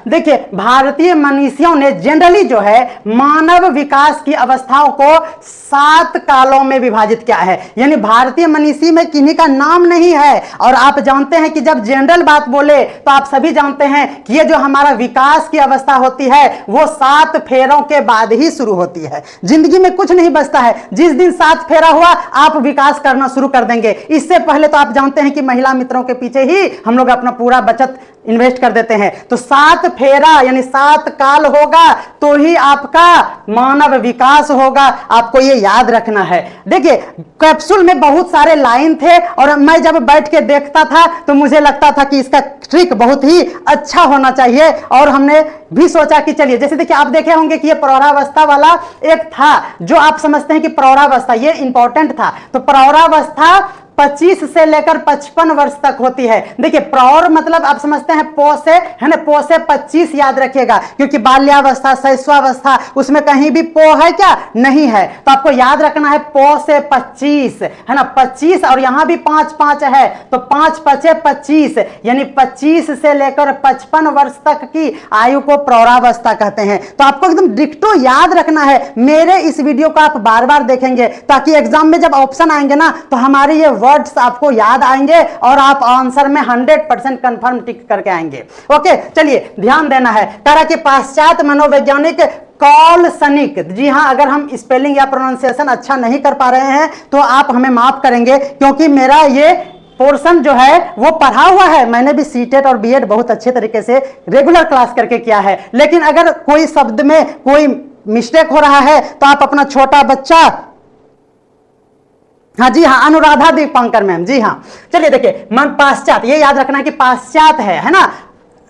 देखिए, भारतीय मनीषियों ने जनरली जो है मानव विकास की अवस्थाओं को 7 कालों में विभाजित किया है। यानी भारतीय मनीषी में किन्हीं का नाम नहीं है। और आप जानते हैं कि जब जनरल बात बोले तो आप सभी जानते हैं कि ये जो हमारा विकास की अवस्था होती है वो 7 फेरों के बाद ही शुरू होती है। जिंदगी में कुछ नहीं बचता है, जिस दिन 7 फेरा हुआ आप विकास करना शुरू कर देंगे। इससे पहले तो आप जानते हैं कि महिला मित्रों के पीछे ही हम लोग अपना पूरा बचत इन्वेस्ट कर देते हैं। तो 7 फेरा यानी 7 काल होगा तो ही आपका मानव विकास होगा। आपको ये याद रखना है। देखिए, कैप्सूल में बहुत सारे लाइन थे और मैं जब बैठ के देखता था तो मुझे लगता था कि इसका ट्रिक बहुत ही अच्छा होना चाहिए। और हमने भी सोचा कि चलिए, जैसे देखिए आप देखे होंगे कि ये प्रौढ़ावस्था वाला एक था जो आप समझते हैं कि प्रौढ़ावस्था ये इंपॉर्टेंट था। तो प्रौढ़ावस्था 25 से लेकर 55 वर्ष तक होती है। देखिए, प्रौढ़ मतलब आप समझते हैं पौ से, है ना, पौ से 25 याद रखिएगा, क्योंकि बाल्यावस्था शैशवावस्था उसमें कहीं भी पौ है क्या, नहीं है। तो आपको याद रखना है पौ से 25, है ना, 25 और यहां भी 5 5 है तो 5 5 25 यानी 25 से लेकर 55 वर्ष तक की आयु को प्रौढ़ावस्था कहते हैं। तो आपको एकदम डिक्टो याद रखना है। मेरे इस वीडियो को आप बार बार देखेंगे ताकि एग्जाम में जब ऑप्शन आएंगे ना तो हमारी ये वर्ड्स आपको याद आएंगे और आप आंसर में 100% कंफर्म टिक करके आएंगे। ओके, चलिए ध्यान देना है। कह कि पाश्चात्य मनोवैज्ञानिक कॉल सनिक, जी हां, अगर हम स्पेलिंग या प्रोनाउंसिएशन अच्छा नहीं कर पा रहे हैं तो आप हमें माफ करेंगे, क्योंकि मेरा ये पोर्शन जो है वो पढ़ा हुआ है। मैंने भी सीटेट और बीएड बहुत अच्छे तरीके से रेगुलर क्लास करके किया है। लेकिन अगर कोई शब्द में कोई मिस्टेक हो रहा है तो आप अपना छोटा बच्चा, हाँ जी हाँ, अनुराधा दीपांकर मैम, जी हाँ। चलिए देखिए, मन पाश्चात्य, ये याद रखना है कि पाश्चात्य है ना।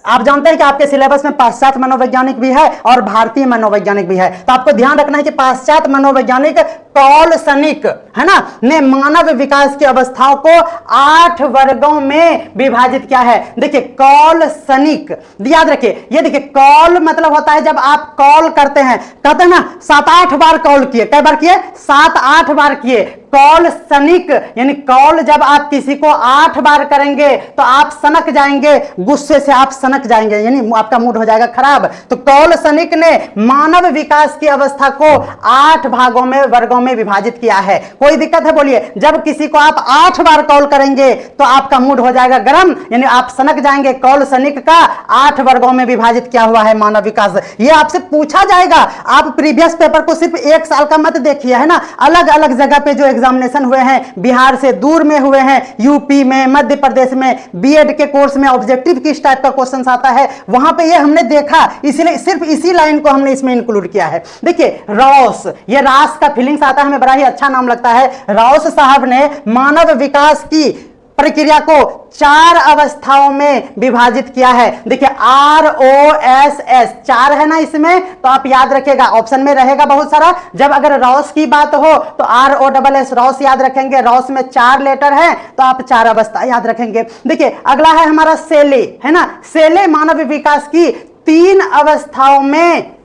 आप जानते हैं कि आपके सिलेबस में पाश्चात्य मनोवैज्ञानिक भी है और भारतीय मनोवैज्ञानिक भी है। तो आपको ध्यान रखना है कि पाश्चात्य मनोवैज्ञानिक कॉल सनिक, है ना, ने मानव विकास की अवस्थाओं को 8 वर्गों में विभाजित किया है। देखिए, कॉल सनिक याद रखिए। ये देखिए, कॉल मतलब होता है जब आप कॉल करते हैं, कहते हैं ना 7-8 बार कॉल किए, कई बार किए, 7-8 बार किए। कॉल सनिक यानी कॉल जब आप किसी को 8 बार करेंगे तो आप सनक जाएंगे, गुस्से से आप सनक जाएंगे, यानी आपका मूड हो जाएगा खराब। तो कॉल सनिक ने मानव विकास की अवस्था को 8 भागों में, वर्गों में विभाजित किया है। कोई दिक्कत है बोलिए? जब किसी को आप 8 बार कॉल करेंगे तो आपका मूड हो जाएगा गर्म, यानी आप सनक जाएंगे। कॉल सनिक का 8 वर्गों में विभाजित किया हुआ है मानव विकास। ये आपसे पूछा जाएगा। आप प्रीवियस पेपर को सिर्फ 1 साल का मत देखिए, है ना, अलग अलग जगह पे जो एग्जामिनेशन हुए हैं, बिहार से दूर में हुए हैं, यूपी में, मध्य प्रदेश में, बीएड के कोर्स में ऑब्जेक्टिव किस टाइप का क्वेश्चन आता है, वहां पे ये हमने देखा, इसलिए सिर्फ इसी लाइन को हमने इसमें इंक्लूड किया है। देखिए, रॉस, ये रास का फीलिंग्स आता है, हमें बड़ा ही अच्छा नाम लगता है। रॉस साहब ने मानव विकास की प्रक्रिया को 4 अवस्थाओं में विभाजित किया है। देखिए, ROSS 4 है ना इसमें, तो आप याद रखिएगा, ऑप्शन में रहेगा बहुत सारा। जब अगर रॉस की बात हो तो ROSS रॉस याद रखेंगे। रॉस में 4 लेटर है तो आप 4 अवस्था याद रखेंगे। देखिए, अगला है हमारा सेले, है ना। सेले मानव विकास की 3 अवस्थाओं में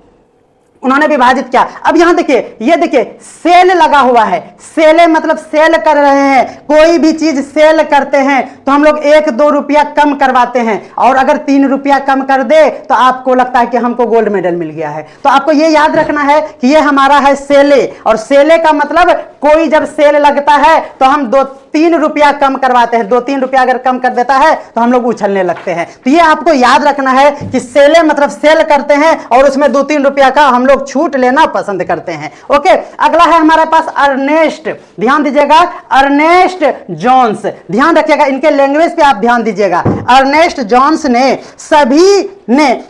उन्होंने विभाजित किया। अब यहां देखिए, ये देखिए सेल लगा हुआ है। सेले मतलब सेल कर रहे हैं, कोई भी चीज सेल करते हैं तो हम लोग 1-2 रुपया कम करवाते हैं, और अगर 3 रुपया कम कर दे तो आपको लगता है कि हमको गोल्ड मेडल मिल गया है। तो आपको ये याद रखना है कि ये हमारा है सेले, और सेले का मतलब कोई जब सेल लगता है तो हम 2-3 रुपया कम करवाते हैं। 2-3 रुपया अगर कम कर देता है तो हम लोग उछलने लगते हैं। तो ये आपको याद रखना है कि सेले मतलब सेल करते हैं और उसमें 2-3 रुपया का हम लोग छूट लेना पसंद करते हैं। ओके, अगला है हमारे पास अर्नेस्ट, ध्यान दीजिएगा, अर्नेस्ट जॉन्स, ध्यान रखिएगा, इनके लैंग्वेज पे आप ध्यान दीजिएगा। अर्नेस्ट जॉन्स ने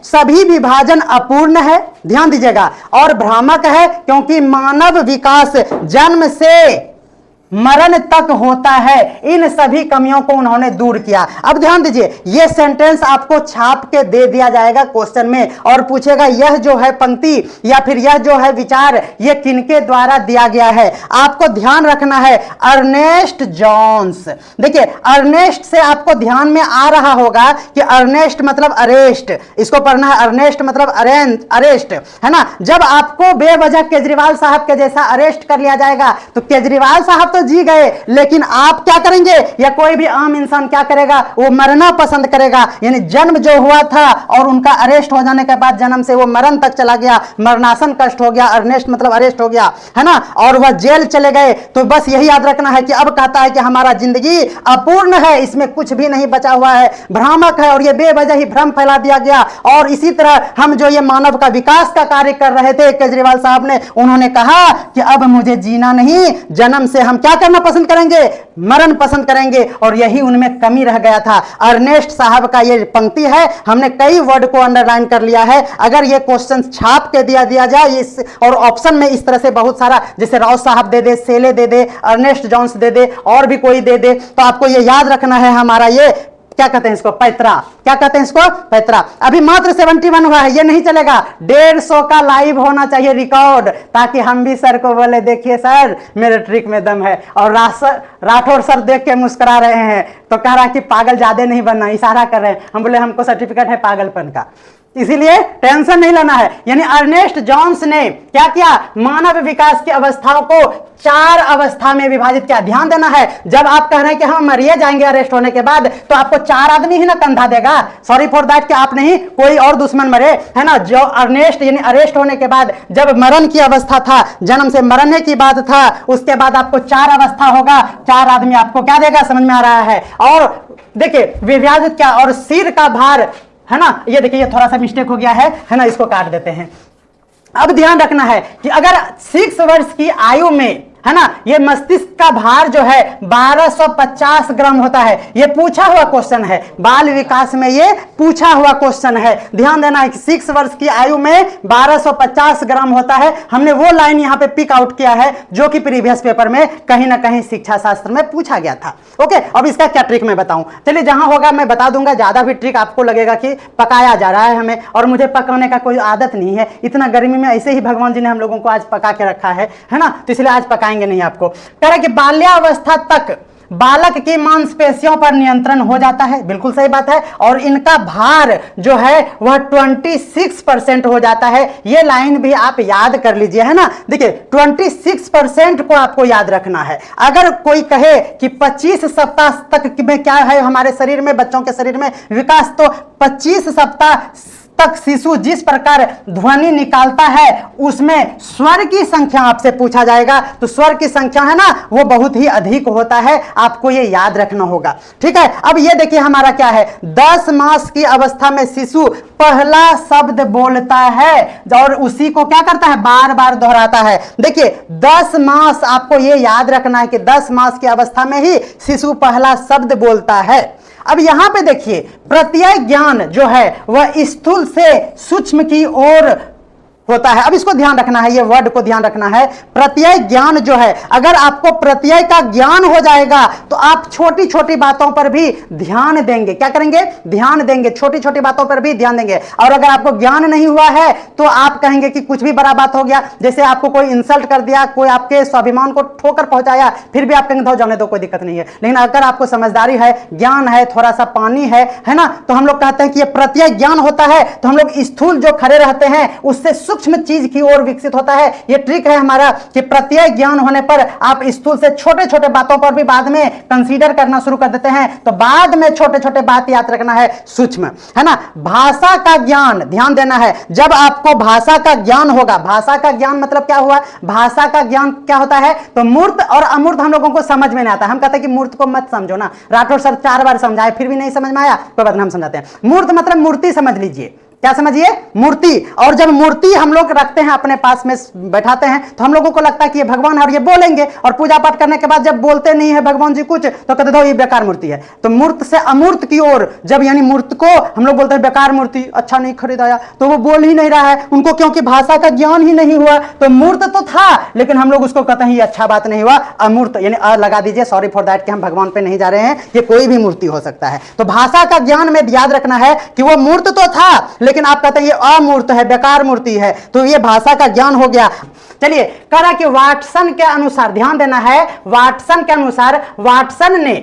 सभी विभाजन अपूर्ण है, ध्यान दीजिएगा, और भ्रामक है, क्योंकि मानव विकास जन्म से मरण तक होता है। इन सभी कमियों को उन्होंने दूर किया। अब ध्यान दीजिए, यह सेंटेंस आपको छाप के दे दिया जाएगा क्वेश्चन में, और पूछेगा यह जो है पंक्ति या फिर यह जो है विचार यह किनके द्वारा दिया गया है। आपको ध्यान रखना है अर्नेस्ट जॉन्स। देखिए, अर्नेस्ट से आपको ध्यान में आ रहा होगा कि अर्नेस्ट मतलब अरेस्ट, इसको पढ़ना है, अर्नेस्ट मतलब अरेस्ट, है ना। जब आपको बेवजह केजरीवाल साहब के जैसा अरेस्ट कर लिया जाएगा तो केजरीवाल साहब तो जी गए, लेकिन आप क्या करेंगे, या कोई भी आम इंसान क्या करेगा, वो मरना पसंद करेगा। यानी जन्म जो हुआ था और उनका अरेस्ट हो जाने के बाद जन्म से वो मरण तक चला गया, मरणासन कष्ट हो गया, अर्नेस्ट मतलब अरेस्ट हो गया, है ना, और वह जेल चले गए। तो बस यही याद रखना है कि अब कहता है कि हमारा जिंदगी अपूर्ण है, इसमें कुछ भी नहीं बचा हुआ है, भ्रामक है, और ये बेवजह ही भ्रम फैला दिया गया। और इसी तरह हम जो ये मानव का विकास का कार्य कर रहे थे केजरीवाल साहब ने, उन्होंने कहा कि अब मुझे जीना नहीं, जन्म से हम क्या करना पसंद करेंगे, मरण पसंद करेंगे। और यही उनमें कमी रह गया था। अर्नेस्ट साहब का ये पंक्ति है, हमने कई वर्ड को अंडरलाइन कर लिया है। अगर ये क्वेश्चन छाप के दिया जाए इस और ऑप्शन में इस तरह से बहुत सारा, जैसे राव साहब दे दे, सेले दे दे, अर्नेस्ट जॉन्स दे दे, और भी कोई दे दे, तो आपको ये याद रखना है हमारा ये क्या कहते हैं इसको, पैतरा। क्या कहते हैं इसको, पैतरा। अभी मात्र 71 हुआ है, ये नहीं चलेगा, 150 का लाइव होना चाहिए रिकॉर्ड, ताकि हम भी सर को बोले देखिए सर मेरे ट्रिक में दम है। और राठौर सर देख के मुस्कुरा रहे हैं, तो कह रहा है कि पागल ज्यादा नहीं बनना, इशारा कर रहे हैं। हम बोले हमको सर्टिफिकेट है पागलपन का, इसीलिए टेंशन नहीं लेना है। यानी अर्नेस्ट जॉन्स ने क्या किया, मानव विकास की अवस्थाओं को 4 अवस्था में विभाजित किया। ध्यान देना है, जब आप कह रहे हैं कि हम मरिए जाएंगे अरेस्ट होने के बाद, तो आपको 4 आदमी ही ना कंधा देगा, सॉरी फॉर दैट, कि आप नहीं कोई और दुश्मन मरे, है ना। जो अर्नेस्ट यानी अरेस्ट होने के बाद जब मरण की अवस्था था, जन्म से मरने की बात था, उसके बाद आपको 4 अवस्था होगा, 4 आदमी आपको क्या देगा, समझ में आ रहा है। और देखिए विभाजित क्या, और सिर का भार, है ना, ये देखिए ये थोड़ा सा मिस्टेक हो गया है ना, इसको काट देते हैं। अब ध्यान रखना है कि अगर 6 वर्ष की आयु में, है ना, ये मस्तिष्क का भार जो है 1250 ग्राम होता है। ये पूछा हुआ क्वेश्चन है, बाल विकास में ये पूछा हुआ क्वेश्चन है। ध्यान देना है कि 6 वर्ष की आयु में 1250 ग्राम होता है। हमने वो लाइन यहाँ पे पिक आउट किया है जो कि प्रीवियस पेपर में कहीं ना कहीं शिक्षा शास्त्र में पूछा गया था। ओके, अब इसका क्या ट्रिक मैं बताऊं, चलिए जहां होगा मैं बता दूंगा। ज्यादा भी ट्रिक आपको लगेगा कि पकाया जा रहा है हमें, और मुझे पकाने का कोई आदत नहीं है। इतना गर्मी में ऐसे ही भगवान जी ने हम लोगों को आज पका के रखा है ना, तो इसलिए आज पकाएंगे नहीं आपको। कह रहे कि बाल्यावस्था तक बालक की मांसपेशियों पर नियंत्रण हो जाता है, बिल्कुल सही बात है, और इनका भार जो है वह 26% हो जाता है। ये लाइन भी आप याद कर लीजिए, है ना। देखिए 26% को आपको याद रखना है। अगर कोई कहे कि 25 सप्ताह तक में क्या है हमारे शरीर में, बच्चों के शरीर में विकास, तो 25 सप्ताह तक शिशु जिस प्रकार ध्वनि निकालता है उसमें स्वर की संख्या आपसे पूछा जाएगा, तो स्वर की संख्या है ना वो बहुत ही अधिक होता है, आपको ये याद रखना होगा। ठीक है, अब ये देखिए हमारा क्या है, 10 मास की अवस्था में शिशु पहला शब्द बोलता है और उसी को क्या करता है, बार बार दोहराता है। देखिए 10 मास, आपको ये याद रखना है कि 10 मास की अवस्था में ही शिशु पहला शब्द बोलता है। अब यहां पे देखिए प्रत्यय ज्ञान जो है वह स्थूल से सूक्ष्म की ओर होता है। अब इसको ध्यान रखना है, ये वर्ड को ध्यान रखना है। प्रत्यय ज्ञान जो है, अगर आपको प्रत्यय का ज्ञान हो जाएगा तो आप छोटी छोटी बातों पर भी ध्यान देंगे। क्या करेंगे, ध्यान देंगे, छोटी छोटी बातों पर भी ध्यान देंगे। और अगर आपको ज्ञान नहीं हुआ है तो आप कहेंगे कि कुछ भी बड़ा बात हो गया, जैसे आपको कोई इंसल्ट कर दिया, कोई आपके स्वाभिमान को ठोकर पहुंचाया, फिर भी आप कहेंगे तो जाने दो, कोई दिक्कत नहीं है। लेकिन अगर आपको समझदारी है, ज्ञान है, थोड़ा सा पानी है ना, तो हम लोग कहते हैं कि ये प्रत्यय ज्ञान होता है, तो हम लोग स्थूल जो खड़े रहते हैं उससे सूक्ष्म चीज की ओर विकसित होता है। ये ट्रिक है हमारा कि प्रत्यय ज्ञान होने पर आप स्थूल से छोटे छोटे बातों पर भी बाद में कंसीडर करना शुरू कर देते हैं, तो बाद में छोटे छोटे बात याद रखना है, सूक्ष्म, है ना। भाषा का ज्ञान, ध्यान देना है, जब आपको भाषा का ज्ञान होगा, भाषा का ज्ञान मतलब क्या हुआ, भाषा का ज्ञान क्या होता है, तो मूर्त और अमूर्त हम लोगों को समझ में नहीं आता। हम कहते हैं कि मूर्त को मत समझो ना, राठौर सर 4 बार समझाए फिर भी नहीं समझ में आया, तो बाद में हम समझाते हैं। मूर्त मतलब मूर्ति समझ लीजिए, क्या समझिए, मूर्ति। और जब मूर्ति हम लोग रखते हैं अपने पास में बैठाते हैं तो हम लोगों को लगता है कि ये भगवान है और ये बोलेंगे, और पूजा पाठ करने के बाद जब बोलते नहीं है भगवान जी कुछ तो कहते दो ये बेकार मूर्ति है। तो मूर्त से अमूर्त की ओर, जब यानी मूर्त को हम लोग बोलते हैं बेकार मूर्ति, अच्छा नहीं खरीदाया, तो वो बोल ही नहीं रहा है, उनको क्योंकि भाषा का ज्ञान ही नहीं हुआ। तो मूर्त तो था लेकिन हम लोग उसको कहते हैं ये अच्छा बात नहीं हुआ, अमूर्त, यानी अ लगा दीजिए, सॉरी फॉर दैट कि हम भगवान पे नहीं जा रहे हैं, ये कोई भी मूर्ति हो सकता है। तो भाषा का ज्ञान में याद रखना है कि वो मूर्त तो था लेकिन आप कहते हैं ये अमूर्त है, बेकार मूर्ति है, तो ये भाषा का ज्ञान हो गया। चलिए कहा कि वाटसन के अनुसार, ध्यान देना है, वाटसन के अनुसार, वाटसन ने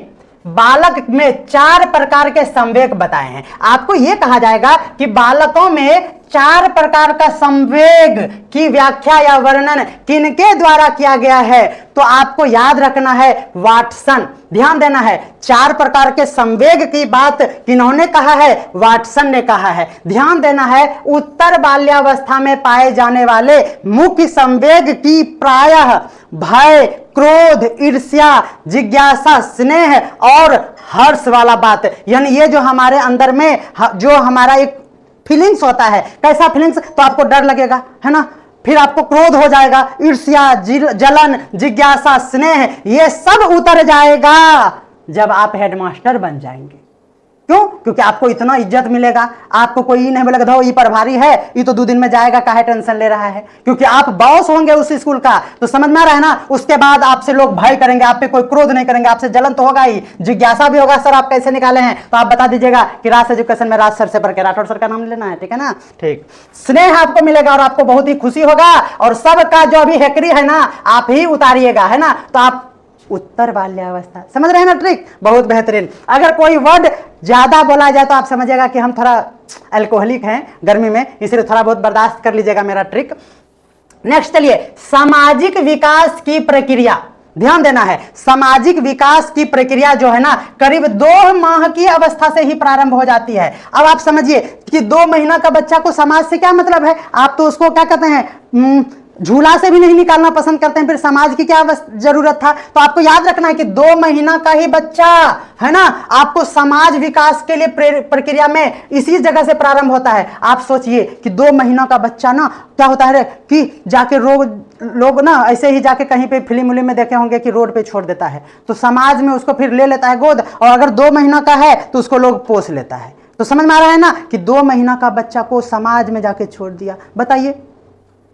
बालक में 4 प्रकार के संवेग बताए हैं। आपको यह कहा जाएगा कि बालकों में 4 प्रकार का संवेग की व्याख्या या वर्णन किनके द्वारा किया गया है? तो आपको याद रखना है वाटसन। ध्यान देना है, 4 प्रकार के संवेग की बात किन्होंने कहा है? वाटसन ने कहा है। ध्यान देना है, उत्तर बाल्यावस्था में पाए जाने वाले मुख्य संवेग की प्रायः भय, क्रोध, ईर्ष्या, जिज्ञासा, स्नेह और हर्ष वाला बात, यानी ये जो हमारे अंदर में जो हमारा एक फीलिंग्स होता है, कैसा फीलिंग्स? तो आपको डर लगेगा, है ना, फिर आपको क्रोध हो जाएगा, ईर्ष्या, जलन, जिज्ञासा, स्नेह, ये सब उतर जाएगा जब आप हेडमास्टर बन जाएंगे। क्यों? क्योंकि आपको इतना इज्जत मिलेगा, आपको कोई नहीं बोलेगा धो ये प्रभारी है, ये तो 2 दिन में जाएगा, काहे टेंशन ले रहा है, क्योंकि आप बॉस होंगे उस स्कूल का। तो समझ में आ रहा है ना? उसके बाद आपसे लोग भय करेंगे, आप पे कोई क्रोध नहीं करेंगे, आपसे जलन तो होगा ही, जिज्ञासा भी होगा, सर आप कैसे निकाले हैं, तो आप बता दीजिएगा कि राज एजुकेशन में राज सर से पढ़ के राठौड़ सर का नाम लेना है, ठीक है ना? ठीक। स्नेह आपको मिलेगा और आपको बहुत ही खुशी होगा, और सबका जो अभी हेकरी है ना आप ही उतारिएगा, है ना? तो आप उत्तर बाल्यावस्था, समझ रहे हैं ना ट्रिक? बहुत बेहतरीन। अगर कोई वर्ड ज्यादा बोला जाए तो आप समझिएगा कि हम थोड़ा अल्कोहलिक हैं गर्मी में, इसलिए थोड़ा बहुत बर्दाश्त कर लीजिएगा मेरा ट्रिक। नेक्स्ट चलिए, सामाजिक विकास की प्रक्रिया। ध्यान देना है, सामाजिक विकास की प्रक्रिया जो है ना करीब 2 माह की अवस्था से ही प्रारंभ हो जाती है। अब आप समझिए कि 2 महीना का बच्चा को समाज से क्या मतलब है? आप तो उसको क्या कहते हैं, झूला से भी नहीं निकालना पसंद करते हैं, फिर समाज की क्या जरूरत था? तो आपको याद रखना है कि 2 महीना का ही बच्चा है ना, आपको समाज विकास के लिए प्रक्रिया में इसी जगह से प्रारंभ होता है। आप सोचिए कि 2 महीना का बच्चा ना क्या होता है कि जाके लोग ना ऐसे ही जाके कहीं पे फिल्म में देखे होंगे कि रोड पे छोड़ देता है, तो समाज में उसको फिर ले लेता है गोद, और अगर 2 महीना का है तो उसको लोग पोस लेता है। तो समझ में आ रहा है ना कि 2 महीना का बच्चा को समाज में जाके छोड़ दिया। बताइए,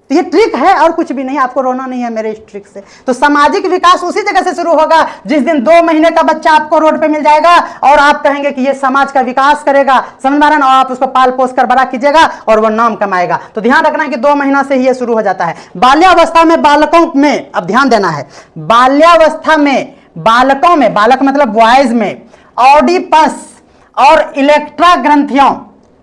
तो ये ट्रिक है और कुछ भी नहीं, आपको रोना नहीं है मेरे इस ट्रिक से। तो सामाजिक विकास उसी जगह से शुरू होगा जिस दिन 2 महीने का बच्चा आपको रोड पे मिल जाएगा और आप कहेंगे कि ये समाज का विकास करेगा, समझ में आ रहा है ना? और आप उसको पाल पोस कर बड़ा कीजिएगा और वो नाम कमाएगा। तो ध्यान रखना है कि 2 महीना से ही ये शुरू हो जाता है। बाल्यावस्था में बालकों में, अब ध्यान देना है, बाल्यावस्था में बालकों में, बालक मतलब बॉयज में ऑडिपस और इलेक्ट्रा ग्रंथियों,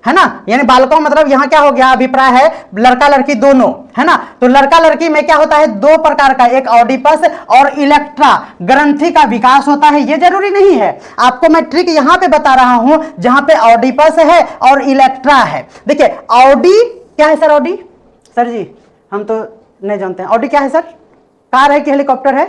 है ना, यानी बालकों मतलब यहां क्या हो गया, अभिप्राय है लड़का लड़की दोनों, है ना? तो लड़का लड़की में क्या होता है? 2 प्रकार का, एक ऑडिपस और इलेक्ट्रा ग्रंथि का विकास होता है। ये जरूरी नहीं है, आपको मैं ट्रिक यहां पे बता रहा हूं जहां पे ऑडिपस है और इलेक्ट्रा है। देखिए ऑडी क्या है सर? ऑडी सर जी हम तो नहीं जानते हैं, ऑडी क्या है सर? कार है कि हेलीकॉप्टर है?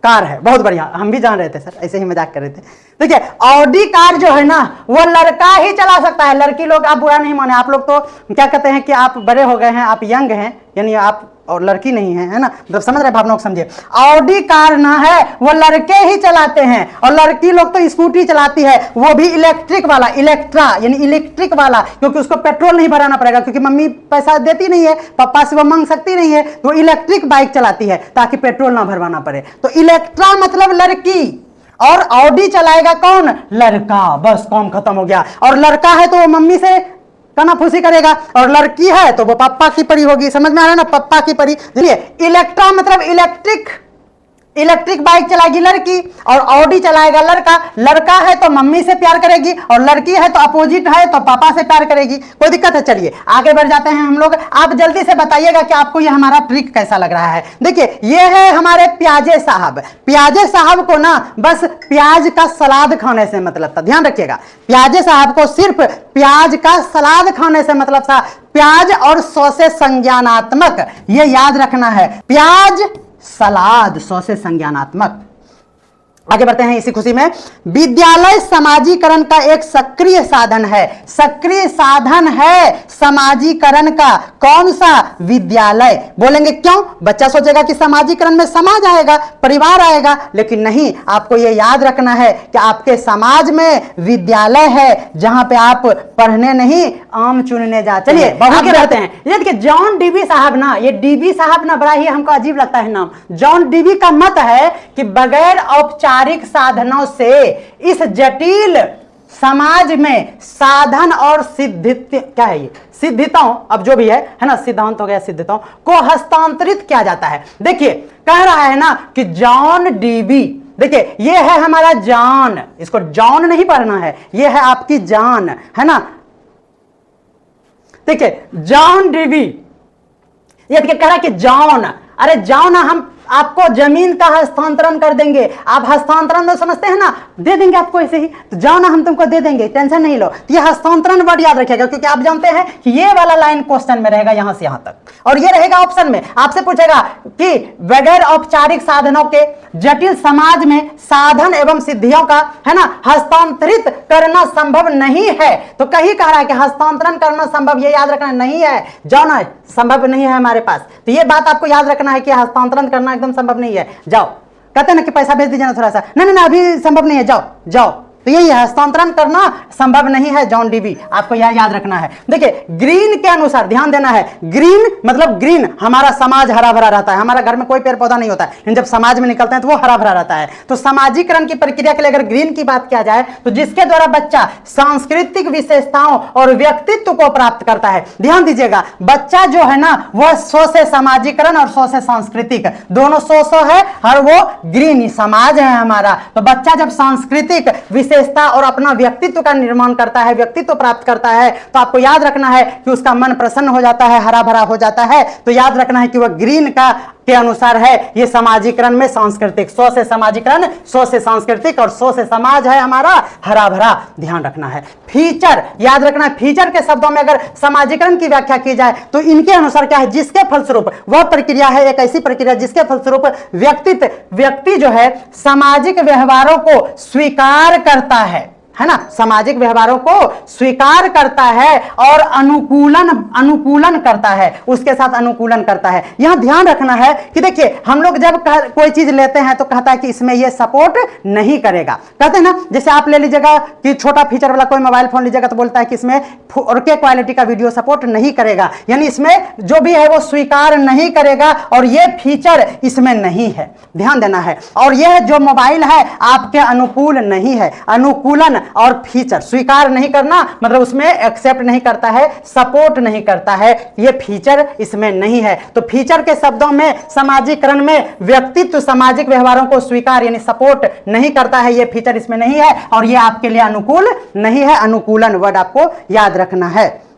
कार है, बहुत बढ़िया, हम भी जान रहे थे सर, ऐसे ही मजाक कर रहे थे। देखिए ऑडी कार जो है ना वो लड़का ही चला सकता है, लड़की लोग आप बुरा नहीं माने, आप लोग तो क्या कहते हैं कि आप बड़े हो गए हैं, आप यंग हैं, यानी आप और लड़की नहीं है, है ना? मतलब समझ रहे भावनाओं को समझिए। ऑडी कार ना है वो लड़के ही चलाते हैं, और लड़की लोग तो स्कूटी चलाती है, वो भी इलेक्ट्रिक वाला, इलेक्ट्रा यानी इलेक्ट्रिक वाला, क्योंकि उसको पेट्रोल नहीं भराना पड़ेगा, क्योंकि मम्मी पैसा देती नहीं है, पापा से वो मांग सकती नहीं है, तो इलेक्ट्रिक बाइक चलाती है ताकि पेट्रोल ना भरवाना पड़े। तो इलेक्ट्रा मतलब लड़की, और ऑडी चलाएगा कौन? लड़का। बस काम खत्म हो गया। और लड़का है तो वो मम्मी से कनाफूसी करेगा, और लड़की है तो वो पापा की परी होगी। समझ में आ रहा है ना? पापा की परी। चलिए इलेक्ट्रा मतलब इलेक्ट्रिक बाइक चलाएगी लड़की, और ऑडी चलाएगा लड़का। लड़का है तो मम्मी से प्यार करेगी, और लड़की है तो अपोजिट है तो पापा से प्यार करेगी। कोई दिक्कत है? चलिए आगे बढ़ जाते हैं हम लोग। आप जल्दी से बताइएगा कि आपको ये हमारा ट्रिक कैसा लग रहा है। देखिए ये है हमारे प्याजे साहब। प्याजे साहब को ना बस प्याज का सलाद खाने से मतलब था, ध्यान रखिएगा। प्याजे साहब को सिर्फ प्याज का सलाद खाने से मतलब था। प्याज और सौ से संज्ञानात्मक, ये याद रखना है। प्याज सलाद 100 से संज्ञानात्मक। आगे बढ़ते हैं इसी खुशी में। विद्यालय समाजीकरण का एक सक्रिय साधन है। सक्रिय साधन है समाजीकरण का। कौन सा? विद्यालय। बोलेंगे क्यों? बच्चा सोचेगा कि समाजीकरण में समाज आएगा, परिवार आएगा, लेकिन नहीं, आपको यह याद रखना है कि आपके समाज में विद्यालय है जहां पे आप पढ़ने नहीं आम चुनने जाते। चलिए आगे बढ़ते हैं। ये देखिए जॉन डीवी साहब ना, ये डीवी साहब ना बड़ा ही हमको अजीब लगता है नाम। जॉन डीवी का मत है कि बगैर औपचारिक साधनों से इस जटिल समाज में साधन और क्या है ये सिद्धिताओं, अब जो भी है ना, सिद्धांत हो गया, सिद्धिताओं को हस्तांतरित किया जाता है। देखिए कह रहा है ना कि जॉन डीवी, देखिए ये है हमारा जान, इसको जॉन नहीं पढ़ना है, ये है आपकी जान, है ना। देखिए जॉन डीवी, ये कह रहा है कि जॉन, अरे जॉन हम आपको जमीन का हस्तांतरण कर देंगे। आप हस्तांतरण तो समझते हैं ना, दे देंगे आपको ऐसे ही, तो जाओ ना हम तुमको दे देंगे, टेंशन नहीं लो। तो ये हस्तांतरण वर्ड याद रखिएगा, क्योंकि आप जानते हैं कि ये वाला लाइन क्वेश्चन में रहेगा यहां से यहां तक, और ये रहेगा ऑप्शन में। आपसे पूछेगा कि बगैर औपचारिक साधनों के जटिल समाज में साधन एवं सिद्धियों का, है ना, हस्तांतरित करना संभव नहीं है। तो कहीं कह रहा है कि हस्तांतरण करना संभव, ये याद रखना नहीं है, जाओ ना, संभव नहीं है हमारे पास। तो ये बात आपको याद रखना है कि हस्तांतरण करना एकदम संभव नहीं है। जाओ, कहते हैं ना कि पैसा भेज दीजिए ना थोड़ा सा, नहीं नहीं अभी संभव नहीं है, जाओ जाओ। तो यही है, हस्तांतरण करना संभव नहीं है, जॉन डीवी, आपको यह याद रखना है। देखिए ग्रीन के अनुसार ध्यान देना है, ग्रीन मतलब ग्रीन, हमारा समाज हरा भरा रहता है, हमारा घर में कोई पेड़ पौधा नहीं होता है, लेकिन जब समाज में निकलते हैं तो वो हरा भरा रहता है। तो सामाजिकरण की प्रक्रिया के लिए अगर ग्रीन की बात किया जाए तो जिसके द्वारा बच्चा सांस्कृतिक विशेषताओं और व्यक्तित्व को प्राप्त करता है। ध्यान दीजिएगा, बच्चा जो है ना वह सो से सामाजिकरण और सो से सांस्कृतिक, दोनों सो है, और वो ग्रीन समाज है हमारा। तो बच्चा जब सांस्कृतिक विशेषता और अपना व्यक्तित्व का निर्माण करता है, व्यक्तित्व प्राप्त करता है, तो आपको याद रखना है कि उसका मन प्रसन्न हो जाता है, हरा भरा हो जाता है। तो याद रखना है कि वह ग्रीन का के अनुसार है। ये सामाजिकरण में सांस्कृतिक, सो से सामाजिकरण, सो से सांस्कृतिक और सो से समाज है हमारा हरा भरा, ध्यान रखना है। फीचर याद रखना है, फीचर के शब्दों में अगर सामाजिकरण की व्याख्या की जाए तो इनके अनुसार क्या है, जिसके फलस्वरूप, वह प्रक्रिया है एक ऐसी प्रक्रिया जिसके फलस्वरूप व्यक्ति जो है सामाजिक व्यवहारों को स्वीकार करता है ना, सामाजिक व्यवहारों को स्वीकार करता है और अनुकूलन करता है, उसके साथ अनुकूलन करता है। यहां ध्यान रखना है कि देखिए हम लोग जब कोई चीज लेते हैं तो कहता है कि इसमें ये सपोर्ट नहीं करेगा, कहते हैं ना, जैसे आप ले लीजिएगा कि छोटा फीचर वाला कोई मोबाइल फोन लीजिएगा तो बोलता है कि इसमें 4K क्वालिटी का वीडियो सपोर्ट नहीं करेगा, यानी इसमें जो भी है वो स्वीकार नहीं करेगा और ये फीचर इसमें नहीं है, ध्यान देना है। और यह जो मोबाइल है आपके अनुकूल नहीं है, अनुकूलन और फीचर, स्वीकार नहीं करना मतलब उसमें एक्सेप्ट नहीं करता है, सपोर्ट नहीं करता है, ये फीचर इसमें नहीं है। तो फीचर के शब्दों में सामाजिकरण में व्यक्तित्व सामाजिक व्यवहारों को स्वीकार यानी सपोर्ट नहीं करता है, ये फीचर इसमें नहीं है और ये आपके लिए अनुकूल नहीं है, अनुकूलन वर्ड आपको याद रखना है।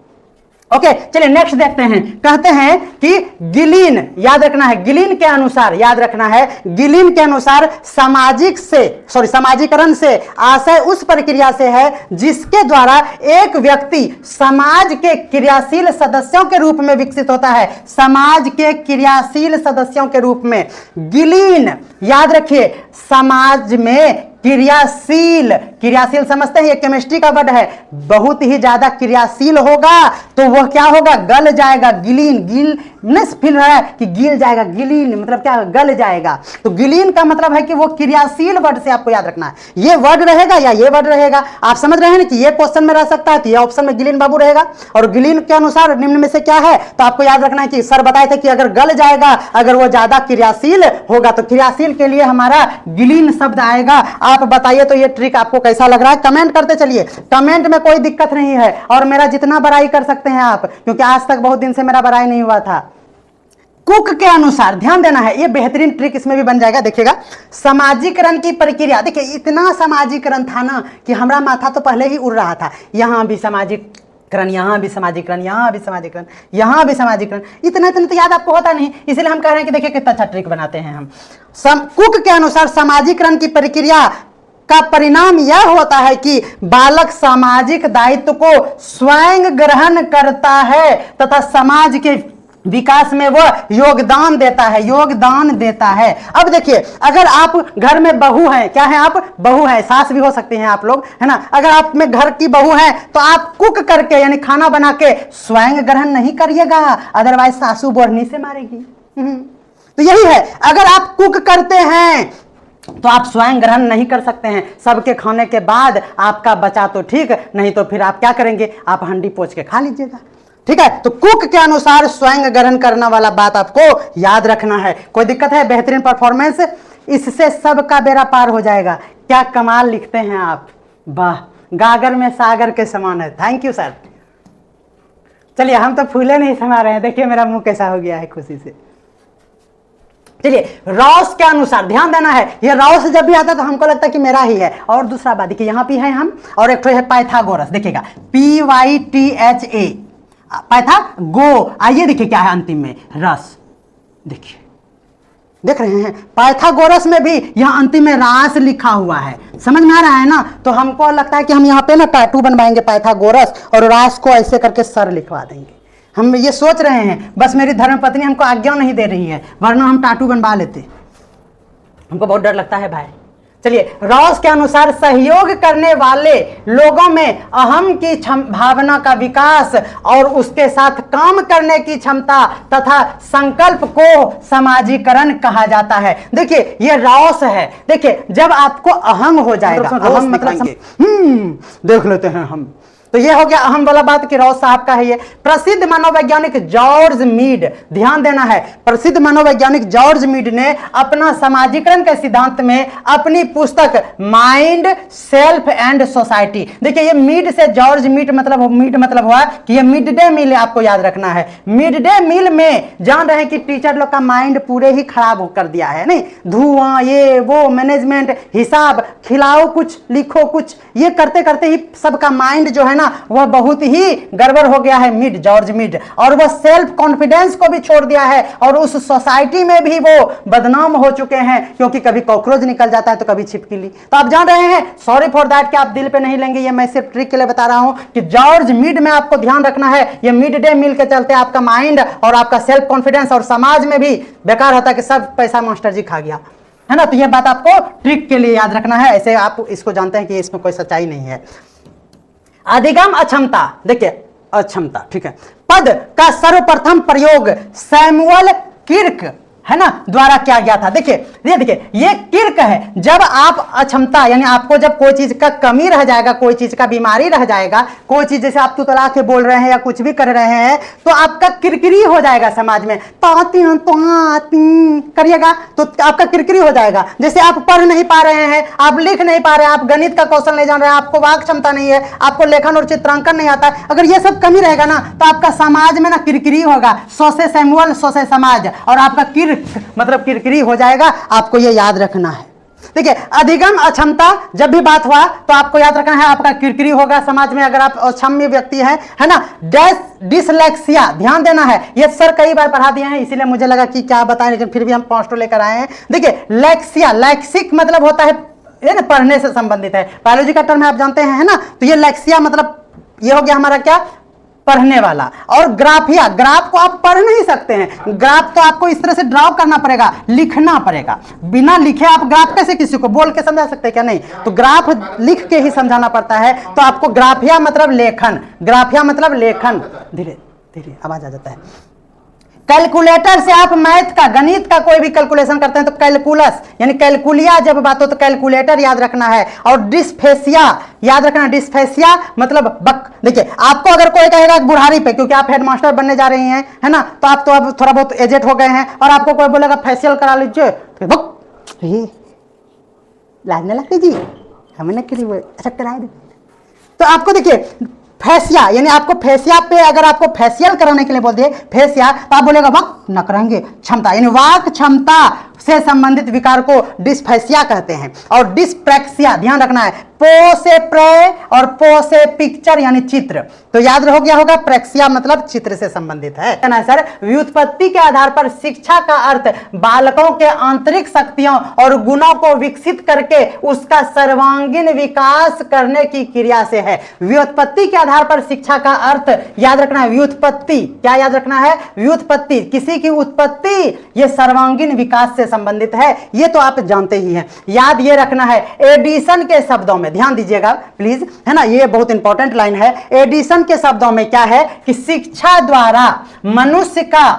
ओके, चलिए नेक्स्ट देखते हैं। कहते हैं कि गिलीन, याद रखना है, गिलीन के अनुसार, याद रखना है, गिलीन के अनुसार सामाजिकरण से आशय उस प्रक्रिया से है जिसके द्वारा एक व्यक्ति समाज के क्रियाशील सदस्यों के रूप में विकसित होता है, समाज के क्रियाशील सदस्यों के रूप में। गिलीन याद रखिए, समाज में क्रियाशील समझते हैं, ये केमिस्ट्री का वर्ड है, बहुत ही ज्यादा क्रियाशील होगा तो वह क्या होगा, गल जाएगा। गिलीन फील रहा है कि गिल जाएगा, गिलीन मतलब क्या, गल जाएगा। तो गिलीन का मतलब है कि वो क्रियाशील वर्ड से आपको याद रखना है, ये वर्ड रहेगा या ये वर्ड रहेगा। आप समझ रहे हैं ना कि ये क्वेश्चन में रह सकता है तो ये ऑप्शन में गिलीन बाबू रहेगा। और गिलीन के अनुसार निम्न में से क्या है, तो आपको याद रखना है कि सर बताए थे कि अगर गल जाएगा, अगर वो ज्यादा क्रियाशील होगा तो क्रियाशील के लिए हमारा गिलीन शब्द आएगा। आप बताइए तो ये ट्रिक आपको कैसा लग रहा है, कमेंट करते चलिए, कमेंट में कोई दिक्कत नहीं है और मेरा जितना बड़ाई कर सकते हैं आप, क्योंकि आज तक बहुत दिन से मेरा बड़ाई नहीं हुआ था। कुक के अनुसार ध्यान देना है, ये बेहतरीन ट्रिक इसमें भी बन जाएगा, देखिएगा। सामाजिकरण की प्रक्रिया, देखिए इतना सामाजिकरण था ना कि हमारा माथा तो पहले ही उड़ रहा था, यहां भी सामाजिकरण, यहां भी सामाजिकरण, यहां भी सामाजिकरण, यहां भी सामाजिकरण, इतना तो याद आपको होता नहीं, इसलिए हम कह रहे हैं कि देखिए कितना अच्छा ट्रिक बनाते हैं हम। कुक के अनुसार सामाजिकरण की प्रक्रिया का परिणाम यह होता है कि बालक सामाजिक दायित्व को स्वयं ग्रहण करता है तथा समाज के विकास में वह योगदान देता है। अब देखिए, अगर आप घर में बहू हैं, क्या है आप बहू हैं, सास भी हो सकती हैं आप लोग, है ना। अगर आप में घर की बहू हैं तो आप कुक करके यानी खाना बना के स्वयं ग्रहण नहीं करिएगा, अदरवाइज सासू बोरनी से मारेगी। तो यही है, अगर आप कुक करते हैं तो आप स्वयं ग्रहण नहीं कर सकते हैं, सबके खाने के बाद आपका बचा तो ठीक, नहीं तो फिर आप क्या करेंगे, आप हंडी पोंछ के खा लीजिएगा, ठीक है। तो कुक के अनुसार स्वयं ग्रहण करने वाला बात आपको याद रखना है। कोई दिक्कत है, बेहतरीन परफॉर्मेंस, इससे सबका बेड़ा पार हो जाएगा। क्या कमाल लिखते हैं आप, वाह, गागर में सागर के समान है, थैंक यू सर। चलिए हम तो फूले नहीं समा रहे हैं, देखिए मेरा मुंह कैसा हो गया है खुशी से। चलिए रॉस के अनुसार ध्यान देना है, ये रॉस जब भी आता है तो हमको लगता है कि मेरा ही है। और दूसरा बात देखिए, यहाँ पे है हम, और एक तो है पाइथागोरस, देखिएगा PYTHA, पैथागो, आइए देखिए क्या है अंतिम में, रस। देखिए, देख रहे हैं, पाइथागोरस में भी यहाँ अंतिम में रास लिखा हुआ है। समझ में आ रहा है ना? तो हमको लगता है कि हम यहाँ पे ना टैटू बनवाएंगे पाइथागोरस और रास को ऐसे करके सर लिखवा देंगे। हम ये सोच रहे हैं, बस मेरी धर्मपत्नी हमको आज्ञा नहीं दे रही है, वरना हम टैटू बनवा लेते। हमको बहुत डर लगता है भाई। चलिए, रॉस के अनुसार सहयोग करने वाले लोगों में अहम की भावना का विकास और उसके साथ काम करने की क्षमता तथा संकल्प को समाजीकरण कहा जाता है। देखिए, ये रॉस है। देखिए, जब आपको अहम हो जाएगा, अहम मतलब देख लेते हैं हम, तो ये हो गया अहम वाला बात कि रॉस साहब का है ये। प्रसिद्ध मनोवैज्ञानिक जॉर्ज मीड, ध्यान देना है, प्रसिद्ध मनोवैज्ञानिक जॉर्ज मीड ने अपना समाजीकरण के सिद्धांत में अपनी पुस्तक माइंड, सेल्फ एंड सोसाइटी, देखिए ये मीड से जॉर्ज मीड मतलब हुआ कि ये मिड डे मील आपको याद रखना है। मिड डे मील में जान रहे हैं कि टीचर लोग का माइंड पूरे ही खराब कर दिया है, नहीं, धुआं, ये वो, मैनेजमेंट, हिसाब, खिलाओ कुछ लिखो कुछ, ये करते करते ही सबका माइंड जो है ना वह बहुत ही गड़बड़ हो गया है, मिड, जॉर्ज मिड। और वह सेल्फ कॉन्फिडेंस को भी छोड़ दिया है और उस सोसाइटी में भी वो बदनाम हो चुके हैं, क्योंकि कभी कॉकरोच निकल जाता है तो कभी छिपकली। तो आप जान रहे हैं, सॉरी फॉर दैट कि आप दिल पे नहीं लेंगे, ये मैं सिर्फ ट्रिक के लिए बता रहा हूं कि जॉर्ज मिड में आपको ध्यान रखना है। ये मिड डे मील के चलते आपका माइंड और आपका सेल्फ कॉन्फिडेंस और समाज में भी बेकार होता है कि सब पैसा मास्टर जी खा गया, है ना? तो यह बात आपको ट्रिक के लिए याद रखना है, ऐसे आप इसको जानते हैं कि इसमें कोई सच्चाई नहीं है। अधिगम अक्षमता, देखिए अक्षमता, ठीक है, पद का सर्वप्रथम प्रयोग सैमुअल किर्क, है ना, द्वारा किया गया था। देखिए ये देखिए, ये किर्क है। जब आप अक्षमता यानी आपको जब कोई चीज का कमी रह जाएगा, कोई चीज का बीमारी रह जाएगा, कोई चीज जैसे आप तुतला के बोल रहे हैं या कुछ भी कर रहे हैं, तो आपका किरकिरी हो जाएगा समाज में, करिएगा तो आपका किरकिरी हो जाएगा। जैसे आप पढ़ नहीं पा रहे हैं, आप लिख नहीं पा रहे हैं, आप गणित का कौशल नहीं जान रहे हैं, आपको वाक क्षमता नहीं है, आपको लेखन और चित्रांकन नहीं आता है, अगर ये सब कमी रहेगा ना तो आपका समाज में ना किरकिरी होगा, सौ से सैमुअल सौ से समाज, और आपका मतलब किरकिरी हो जाएगा। आपको ये याद रखना है। देखिए, अधिगम अक्षमता जब भी बात हुआ तो आपको याद रखना है, आपका किरकिरी होगा समाज में अगर आप अक्षम्य व्यक्ति हैं, है ना। डिसलेक्सिया, ध्यान देना है, ये सर कई बार पढ़ा दिए हैं, इसीलिए मुझे लगा कि क्या बताएं, लेकिन फिर भी हम पॉइंट लेकर आए हैं। देखिए, लेक्सिया, लैक्सिक मतलब होता है ये ना पढ़ने से संबंधित है, बायोलॉजी का टर्म है आप जानते हैं, है ना। तो ये लेक्सिया मतलब ये हो गया हमारा क्या, पढ़ने वाला। और ग्राफिया, ग्राफ को आप पढ़ नहीं सकते हैं, ग्राफ तो आपको इस तरह से ड्रॉ करना पड़ेगा, लिखना पड़ेगा। बिना लिखे आप ग्राफ कैसे किसी को बोल के समझा सकते हैं क्या? नहीं, तो ग्राफ लिख के ही समझाना पड़ता है। तो आपको ग्राफिया मतलब लेखन, ग्राफिया मतलब लेखन, धीरे धीरे आवाज आ जाता है। कैलकुलेटर से आप मैथ का, गणित का कोई भी कैलकुलेशन करते हैं तो कैलकुलस यानी कैलकुलिया जब बात हो तो कैलकुलेटर याद रखना है। और डिस्फेसिया याद रखना, डिस्फेसिया मतलब बक। देखिए, आपको अगर कोई कहेगा बुढ़ारी पे, क्योंकि आप हेडमास्टर बनने जा रही हैं, है ना, तो आप तो अब थोड़ा बहुत एजेड हो गए हैं, और आपको कोई बोलेगा फेशियल करा लीजिए तो बक, ये लाजने लगती जी, हमने अच्छा करा दे। तो आपको देखिए फेसिया यानी आपको फेसिया पे अगर आपको फेशियल कराने के लिए बोल दिए फेसिया, तो आप बोलेगा वाक नकरंगे क्षमता यानी वाक क्षमता से संबंधित विकार को डिस्फेसिया कहते हैं। और डिस्प्रैक्सिया ध्यान रखना है, पो से प्रे और पो से पिक्चर यानी चित्र, तो याद रह गया होगा, प्रेक्सिया मतलब चित्र से संबंधित है ना सर। व्युत्पत्ति के आधार पर शिक्षा का अर्थ बालकों के आंतरिक शक्तियों और गुणों को विकसित करके उसका सर्वांगीण विकास करने की क्रिया से है। व्युत्पत्ति के आधार पर शिक्षा का अर्थ याद रखना है, व्युत्पत्ति क्या याद रखना है, व्युत्पत्ति किसी की उत्पत्ति, ये सर्वांगीण विकास से संबंधित है, ये तो आप जानते ही हैं। याद ये रखना है, एडिशन के शब्दों में ध्यान दीजिएगा प्लीज, है ना, ये बहुत इंपॉर्टेंट लाइन है। एडिशन के शब्दों में क्या है कि शिक्षा द्वारा मनुष्य का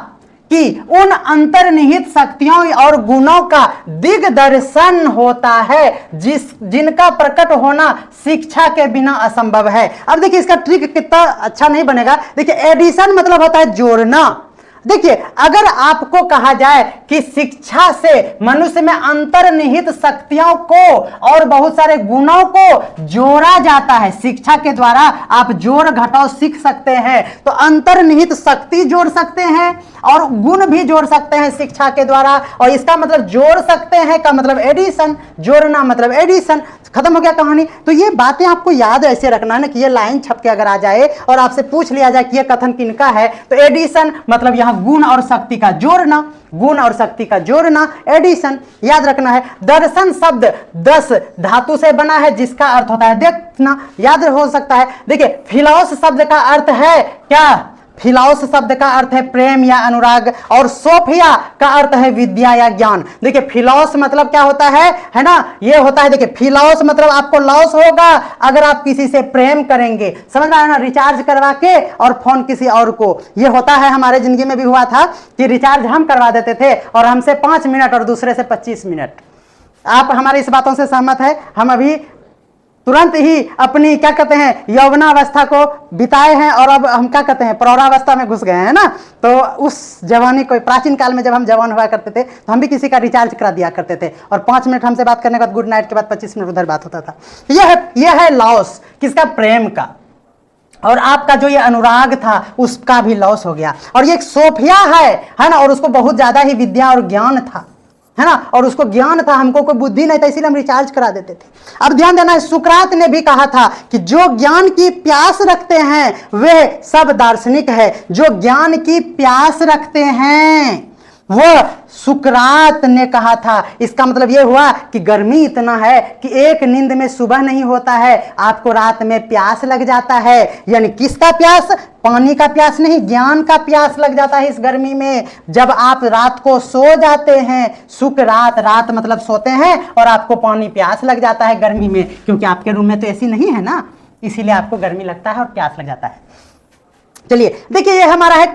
कि उन अंतर्निहित शक्तियों और गुणों का दिग्दर्शन होता है जिनका प्रकट होना शिक्षा के बिना असंभव है। अब देखिए इसका ट्रिक कितना अच्छा नहीं बनेगा। देखिए, एडिशन मतलब होता है जोड़ना। देखिए, अगर आपको कहा जाए कि शिक्षा से मनुष्य में अंतर्निहित शक्तियों को और बहुत सारे गुणों को जोड़ा जाता है, शिक्षा के द्वारा आप जोड़ घटाव सीख सकते हैं, तो अंतर्निहित शक्ति जोड़ सकते हैं और गुण भी जोड़ सकते हैं शिक्षा के द्वारा, और इसका मतलब जोड़ सकते हैं का मतलब एडिशन, जोड़ना मतलब एडिशन। खत्म हो गया कहानी। तो ये बातें आपको याद ऐसे रखना है ना कि ये लाइन छप के अगर आ जाए और आपसे पूछ लिया जाए कि ये कथन किनका है, तो एडिशन मतलब यहां गुण और शक्ति का जोड़ना, गुण और शक्ति का जोड़ना, एडिशन याद रखना है। दर्शन शब्द 10 धातु से बना है जिसका अर्थ होता है देखना, याद हो सकता है। देखिए फिलॉस शब्द का अर्थ है क्या? फिलॉस शब्द का अर्थ है प्रेम या अनुराग, और सोफिया का अर्थ है विद्या या ज्ञान। देखिए फिलॉस मतलब क्या होता है ना, ये होता है, देखिए फिलॉस मतलब आपको लॉस होगा अगर आप किसी से प्रेम करेंगे, समझ रहे हैं ना, रिचार्ज करवा के और फोन किसी और को। ये होता है, हमारे जिंदगी में भी हुआ था कि रिचार्ज हम करवा देते थे और हमसे 5 मिनट और दूसरे से 25 मिनट। आप हमारी इस बातों से सहमत है? हम अभी तुरंत ही अपनी क्या कहते हैं यौवनावस्था को बिताए हैं और अब हम क्या कहते हैं प्रौढ़ावस्था में घुस गए हैं ना। तो उस जवानी को, प्राचीन काल में जब हम जवान हुआ करते थे तो हम भी किसी का रिचार्ज करा दिया करते थे और 5 मिनट हमसे बात करने के बाद गुड नाइट के बाद 25 मिनट उधर बात होता था। यह है लॉस किसका? प्रेम का। और आपका जो ये अनुराग था उसका भी लॉस हो गया। और ये एक सोफिया है ना, और उसको बहुत ज्यादा ही विद्या और ज्ञान था, है ना, और उसको ज्ञान था, हमको कोई बुद्धि नहीं था, इसीलिए हम रिचार्ज करा देते थे। अब ध्यान देना है, सुकरात ने भी कहा था कि जो ज्ञान की प्यास रखते हैं वे सब दार्शनिक है। जो ज्ञान की प्यास रखते हैं वो सुकरात ने कहा था। इसका मतलब यह हुआ कि गर्मी इतना है कि एक नींद में सुबह नहीं होता है, आपको रात में प्यास लग जाता है। यानी किसका प्यास? पानी का प्यास नहीं, ज्ञान का प्यास लग जाता है इस गर्मी में। जब आप रात को सो जाते हैं, सुकरात, रात मतलब सोते हैं, और आपको पानी प्यास लग जाता है गर्मी में, क्योंकि आपके रूम में तो एसी नहीं है ना, इसीलिए आपको गर्मी लगता है और प्यास लग जाता है। चलिए देखिए, ये हमारा है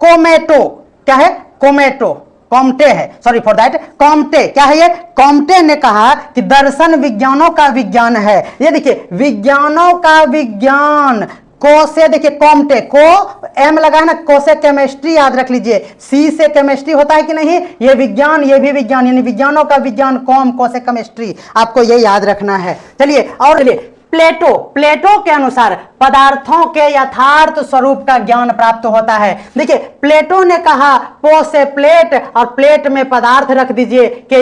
कोमेटो। क्या है? कोमेटो, कॉम्टे है, सॉरी फॉर दैट, कॉम्टे। क्या है ये? कॉम्टे ने कहा कि दर्शन विज्ञानों का विज्ञान है। ये देखिए विज्ञानों का विज्ञान, को से देखिए कॉम्टे, को एम लगा है ना, को से केमिस्ट्री याद रख लीजिए, सी से केमिस्ट्री होता है कि नहीं, ये विज्ञान, ये भी विज्ञान, यानी विज्ञानों का विज्ञान, कॉम, को से केमिस्ट्री, आपको ये याद रखना है। चलिए और चलिए प्लेटो के अनुसार पदार्थों के यथार्थ स्वरूप का ज्ञान प्राप्त होता है। देखिए प्लेटो ने कहा पो से प्लेट और प्लेट में पदार्थ रख दीजिए कि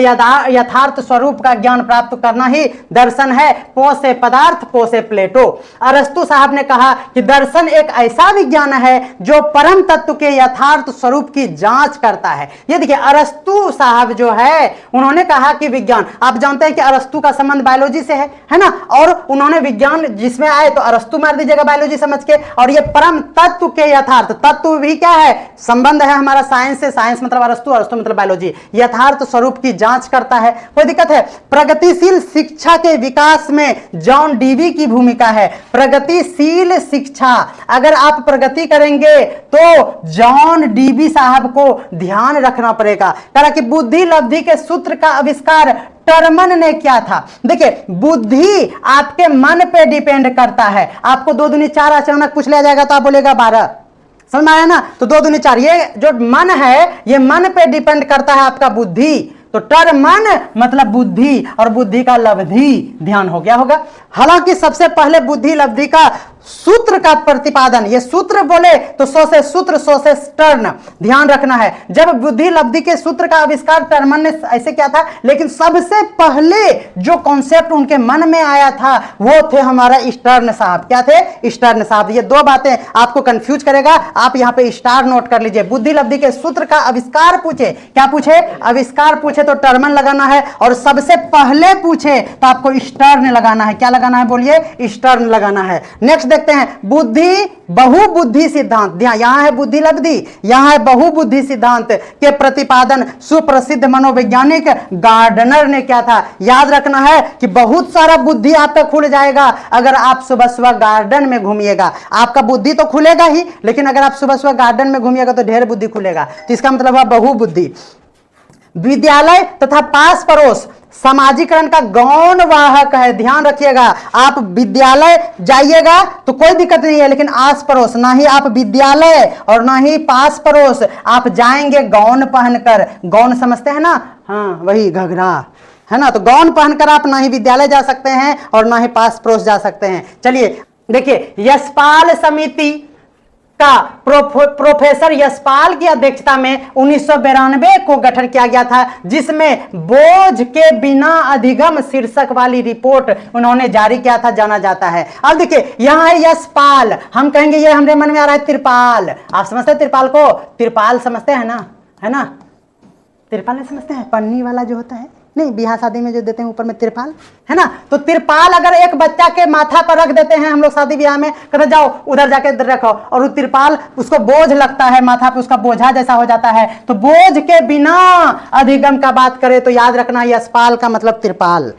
यथार्थ स्वरूप का ज्ञान प्राप्त करना ही दर्शन है। पो से पदार्थ, पो से प्लेटो। अरस्तु साहब ने कहा कि दर्शन एक ऐसा विज्ञान है जो परम तत्व के यथार्थ स्वरूप की जांच करता है। ये देखिए अरस्तु साहब जो है उन्होंने कहा कि विज्ञान, आप जानते हैं कि अरस्तु का संबंध बायोलॉजी से है ना, और उन्होंने विज्ञान जिसमें आए तो अरस्तु मार दीजिएगा बायोलॉजी समझ के। और ये परम तत्व के यथार्थ, तत्व भी क्या है? संबंध है हमारा साइंस से, साइंस मतलब अरस्तु, अरस्तु मतलब बायोलॉजी। यथार्थ स्वरूप की जांच करता है। कोई दिक्कत है? प्रगतिशील शिक्षा के विकास में जॉन डीवी की भूमिका है। प्रगतिशील शिक्षा, अगर आप प्रगति करेंगे तो जॉन डीवी साहब को ध्यान रखना पड़ेगा। कहा कि बुद्धि लब्धि के सूत्र का आविष्कार टर्मन ने किया था। देखिए बुद्धि आपके मन पे डिपेंड करता है। आपको 2 दूनी 4 अचानक पूछ लिया जाएगा तो आप बोलेगा 12, समझ में आया ना? तो 2 दूनी 4, ये जो मन है ये मन पे डिपेंड करता है आपका बुद्धि। तो टर्मन मतलब बुद्धि, और बुद्धि का लब्धि ध्यान हो गया होगा। हालांकि सबसे पहले बुद्धि लब्धि का सूत्र का प्रतिपादन, ये सूत्र बोले तो सो से सूत्र, सो से टर्न, ध्यान रखना है। जब बुद्धि लब्धि के सूत्र का आविष्कार टर्मन ने ऐसे किया था, लेकिन सबसे पहले जो कॉन्सेप्ट उनके मन में आया था वो थे हमारा स्टर्न साहब। क्या थे? स्टर्न साहब। ये 2 बातें आपको कंफ्यूज करेगा, आप यहां पे स्टार नोट कर लीजिए। बुद्धि लब्धि के सूत्र का आविष्कार पूछे, क्या पूछे? आविष्कार पूछे तो टर्मन लगाना है, और सबसे पहले पूछे तो आपको स्टर्न लगाना है। क्या लगाना है बोलिए? स्टर्न लगाना है। नेक्स्ट देखते हैं बुद्धि बहुबुद्धि सिद्धांत। यहां है बुद्धि लब्धि, यहां है बहुबुद्धि सिद्धांत के प्रतिपादन सुप्रसिद्ध मनोवैज्ञानिक गार्डनर ने किया था। याद रखना है कि बहुत सारा बुद्धि आपका खुल जाएगा अगर आप सुबह सुबह गार्डन में घूमिएगा। आपका बुद्धि तो खुलेगा ही, लेकिन अगर आप सुबह सुबह गार्डन में घूमिएगा तो ढेर बुद्धि खुलेगा। तो इसका मतलब है बहुबुद्धि। विद्यालय तथा पास पड़ोस सामाजिकरण का गौण वाहक है। ध्यान रखिएगा, आप विद्यालय जाइएगा तो कोई दिक्कत नहीं है, लेकिन आस पड़ोस, ना ही आप विद्यालय और ना ही पास पड़ोस आप जाएंगे गौन पहनकर। गौन समझते हैं ना? हाँ वही घघरा, है ना? तो गौन पहनकर आप ना ही विद्यालय जा सकते हैं और ना ही पास पड़ोस जा सकते हैं। चलिए देखिए यशपाल समिति का प्रोफेसर यशपाल की अध्यक्षता में 1992 को गठन किया गया था, जिसमें बोझ के बिना अधिगम शीर्षक वाली रिपोर्ट उन्होंने जारी किया था, जाना जाता है। अब देखिए यहां है यशपाल, हम कहेंगे ये हमारे मन में आ रहा है तिरपाल। आप समझते हैं तिरपाल को? तिरपाल समझते हैं ना, है ना? तिरपाल नहीं समझते हैं? पन्नी वाला जो होता है, नहीं, बियाह शादी में जो देते हैं ऊपर में तिरपाल, है ना? तो तिरपाल अगर एक बच्चा के माथा पर रख देते हैं हम लोग शादी ब्याह में, कहते जाओ उधर जाके रखो, और वो तिरपाल उसको बोझ लगता है माथा पे, उसका बोझा जैसा हो जाता है। तो बोझ के बिना अधिगम का बात करें तो याद रखना यशपाल का मतलब तिरपाल।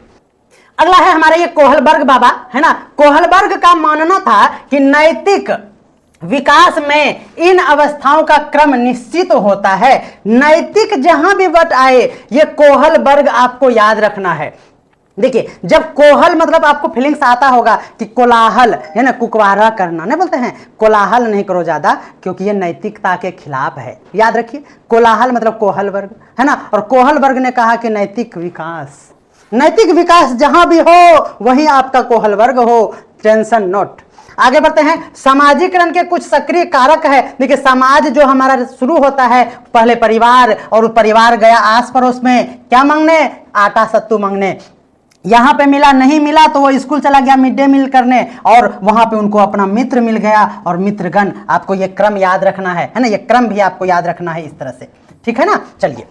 अगला है हमारे ये कोहलबर्ग बाबा, है ना? कोहलबर्ग का मानना था कि नैतिक विकास में इन अवस्थाओं का क्रम निश्चित होता है। नैतिक जहां भी वर्ड आए, ये कोहलबर्ग आपको याद रखना है। देखिए जब कोहल मतलब आपको फीलिंग्स आता होगा कि कोलाहल, है ना, कुकवारा करना, नहीं बोलते हैं कोलाहल नहीं करो ज्यादा, क्योंकि ये नैतिकता के खिलाफ है। याद रखिए कोलाहल मतलब कोहलबर्ग, है ना? और कोहलबर्ग ने कहा कि नैतिक विकास जहां भी हो वहीं आपका कोहलबर्ग हो, टेंशन नोट। आगे बढ़ते हैं। सामाजिकरण के कुछ सक्रिय कारक है। देखिए समाज जो हमारा शुरू होता है पहले परिवार, और परिवार गया आस पड़ोस में क्या मांगने? आटा सत्तू मांगने। यहां पे मिला, नहीं मिला तो वो स्कूल चला गया मिड डे मील करने, और वहां पे उनको अपना मित्र मिल गया और मित्रगण। आपको ये क्रम याद रखना है ना? ये क्रम भी आपको याद रखना है इस तरह से, ठीक है ना? चलिए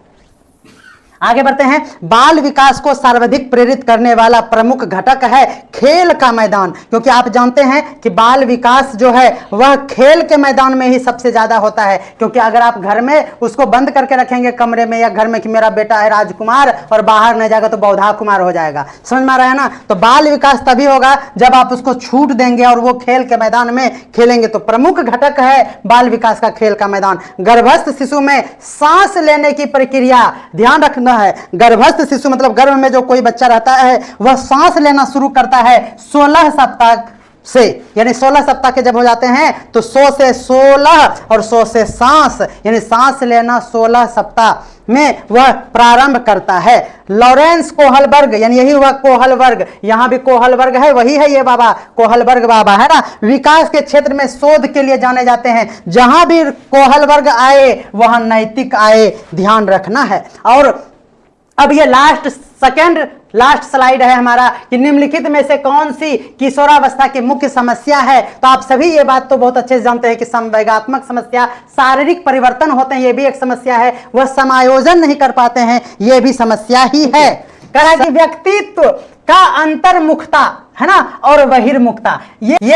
आगे बढ़ते हैं। बाल विकास को सर्वाधिक प्रेरित करने वाला प्रमुख घटक है खेल का मैदान, क्योंकि आप जानते हैं कि बाल विकास जो है वह खेल के मैदान में ही सबसे ज्यादा होता है। क्योंकि अगर आप घर में उसको बंद करके रखेंगे कमरे में या घर में कि मेरा बेटा है राजकुमार और बाहर नहीं जाएगा तो बौधा कुमार हो जाएगा, समझ में आ रहा है ना? तो बाल विकास तभी होगा जब आप उसको छूट देंगे और वो खेल के मैदान में खेलेंगे। तो प्रमुख घटक है बाल विकास का खेल का मैदान। गर्भस्थ शिशु में सांस लेने की प्रक्रिया, ध्यान रखना है, गर्भस्थ शिशु मतलब गर्भ में जो कोई बच्चा रहता है वह सांस लेना शुरू करता है 16 सप्ताह से, यानी 16 सप्ताह के जब हो जाते हैं तो 100 से 16 और 100 से सांस, यानी सांस लेना 16 सप्ताह में वह प्रारंभ करता है। लॉरेंस कोहलबर्ग, यानी यही हुआ कोहलबर्ग, यहां भी कोहलबर्ग है, वही है ये बाबा कोहलबर्ग बाबा, है ना? विकास के क्षेत्र में शोध के लिए जाने जाते हैं। जहां भी कोहलबर्ग आए वहां नैतिक आए, ध्यान रखना है। और अब ये लास्ट स्लाइड है हमारा कि निम्नलिखित में से कौन सी किशोरावस्था की मुख्य समस्या है। तो आप सभी ये बात तो बहुत अच्छे से जानते हैं कि संवेगात्मक समस्या, शारीरिक परिवर्तन होते हैं, ये भी एक समस्या है। वह समायोजन नहीं कर पाते हैं, ये भी समस्या ही है। कह कि व्यक्तित्व का अंतर्मुखता, है ना, और बहिर्मुखता, ये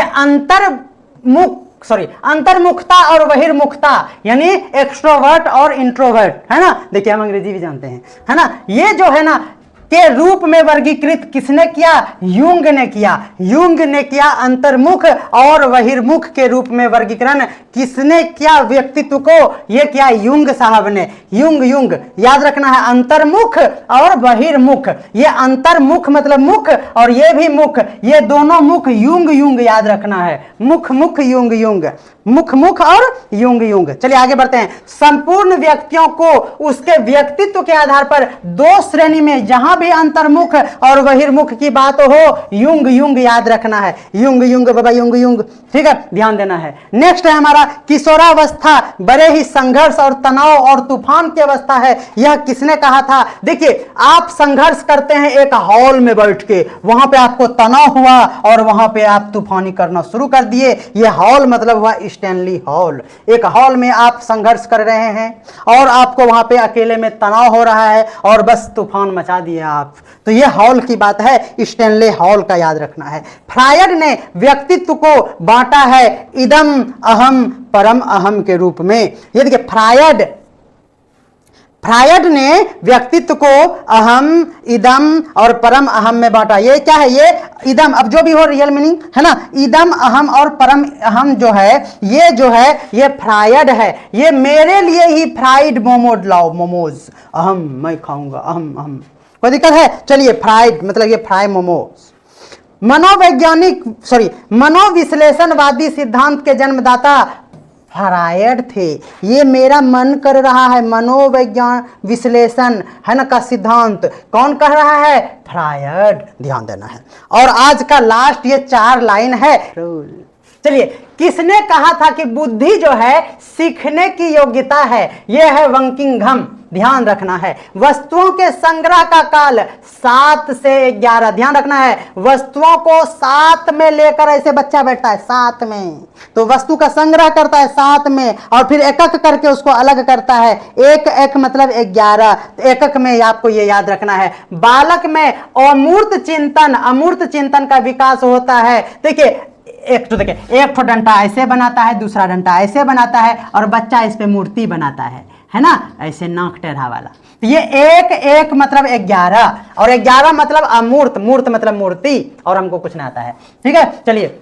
अंतर्मुखता और बहिर्मुखता, यानी एक्सट्रोवर्ट और इंट्रोवर्ट, है ना? देखिए हम अंग्रेजी भी जानते हैं, है ना? ये जो है ना के रूप में वर्गीकृत किसने किया? यूंग ने किया। यूंग ने किया अंतर्मुख और बहिर्मुख के रूप में वर्गीकरण किसने किया व्यक्तित्व को? ये किया यूंग साहब ने। यूंग याद रखना है, अंतर्मुख और बहिर्मुख। ये अंतर्मुख मतलब मुख और ये भी मुख, ये दोनों मुख यूंग याद रखना है। मुख यूंग मुख और यूंग। चलिए आगे बढ़ते हैं। संपूर्ण व्यक्तियों को उसके व्यक्तित्व के आधार पर दो श्रेणी में, जहां भी अंतर्मुख और बहिर्मुख की बात हो, यूंग याद रखना है। यूंग बाबा यूंग, ठीक है, ध्यान देना है। नेक्स्ट है हमारा किशोरावस्था, बड़े ही संघर्ष और तनाव और तूफान की अवस्था है। यह किसने कहा था? देखिए आप संघर्ष करते हैं एक हॉल में बैठ के, वहां पे आपको तनाव हुआ और वहां पे आप तूफानी करना शुरू कर दिए। यह हॉल मतलब हुआ स्टैनली हॉल। एक हॉल में आप संघर्ष कर रहे हैं और आपको वहां पे अकेले में तनाव हो रहा है और बस तूफान मचा दिए आप। तो यह हॉल की बात है, स्टैनली हॉल का याद रखना है। फ्रायड ने व्यक्तित्व को बांटा है इदम अहम परम अहम के रूप में। ये देखिए फ्रायड ने व्यक्तित्व को अहम, इदम और परम अहम में बांटा। ये क्या है? ये इदम, अब जो भी हो रियल मीनिंग है ना, इदम अहम और परम अहम जो है ये फ्रायड है। ये मेरे लिए ही फ्राइड मोमोज लाओ, मोमोज अहम मैं खाऊंगा, अहम कोई दिक्कत है? चलिए फ्राइड मतलब ये फ्राई मोमोज। मनोविश्लेषणवादी सिद्धांत के जन्मदाता फ्रायड थे। ये मेरा मन कर रहा है, मनोविज्ञान विश्लेषण है ना का सिद्धांत कौन कह रहा है? फ्रायड, ध्यान देना है। और आज का लास्ट ये 4 लाइन है, चलिए, किसने कहा था कि बुद्धि जो है सीखने की योग्यता है? यह है वंकिंघम। ध्यान रखना है, वस्तुओं के संग्रह का काल 7 से 11। ध्यान रखना है, वस्तुओं को 7 में लेकर ऐसे बच्चा बैठता है, 7 में, तो वस्तु का संग्रह करता है 7 में, और फिर एकक करके उसको अलग करता है। एक एक मतलब 11, एकक में आपको ये याद रखना है। बालक में अमूर्त चिंतन, अमूर्त चिंतन का विकास होता है। देखिए, एक तो देखिए, एक तो डंडा ऐसे बनाता है, दूसरा डंडा ऐसे बनाता है, और बच्चा इस पे मूर्ति बनाता है ना, ऐसे नाक टेढ़ा वाला। तो ये एक एक मतलब 11, और 11 मतलब अमूर्त, मूर्त मतलब मूर्ति, और हमको कुछ नहीं आता है। ठीक है, चलिए,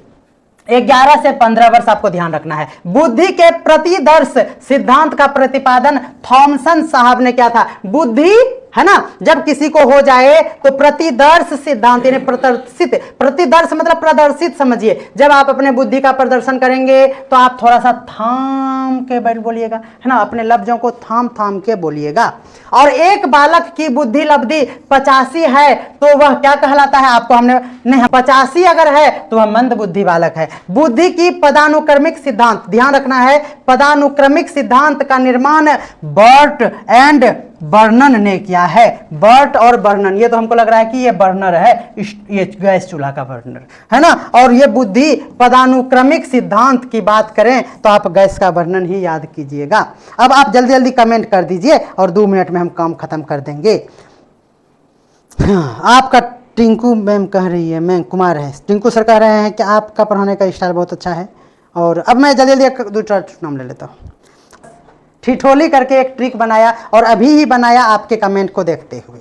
11 से 15 वर्ष आपको ध्यान रखना है। बुद्धि के प्रतिदर्श सिद्धांत का प्रतिपादन थॉमसन साहब ने किया था। बुद्धि है ना, जब किसी को हो जाए तो प्रतिदर्श सिद्धांत, यानी प्रदर्शित, प्रतिदर्श मतलब प्रदर्शित समझिए। जब आप अपने बुद्धि का प्रदर्शन करेंगे तो आप थोड़ा सा थाम के बैठ बोलिएगा, है ना, अपने लफ्जों को थाम थाम के बोलिएगा। और एक बालक की बुद्धि लब्धि 85 है तो वह क्या कहलाता है? आपको हमने नहीं, 85 अगर है तो वह मंद बुद्धि बालक है। बुद्धि की पदानुक्रमिक सिद्धांत, ध्यान रखना है, पदानुक्रमिक सिद्धांत का निर्माण बर्ट एंड बर्नन ने किया है। बर्ट और बर्नन, ये तो हमको लग रहा है कि ये बर्नर है, ये गैस चूल्हा का बर्नर है ना। और ये बुद्धि पदानुक्रमिक सिद्धांत की बात करें तो आप गैस का बर्नन ही याद कीजिएगा। अब आप जल्दी जल्दी कमेंट कर दीजिए और 2 मिनट में हम काम खत्म कर देंगे। हाँ, आपका टिंकू मैम कह रही है, मैम कुमार है, टिंकू सर कह रहे हैं कि आपका पढ़ाने का स्टाइल बहुत अच्छा है। और अब मैं जल्दी जल्दी दूसरा नाम ले लेता हूँ। ठिठोली करके एक ट्रिक बनाया, और अभी ही बनाया आपके कमेंट को देखते हुए।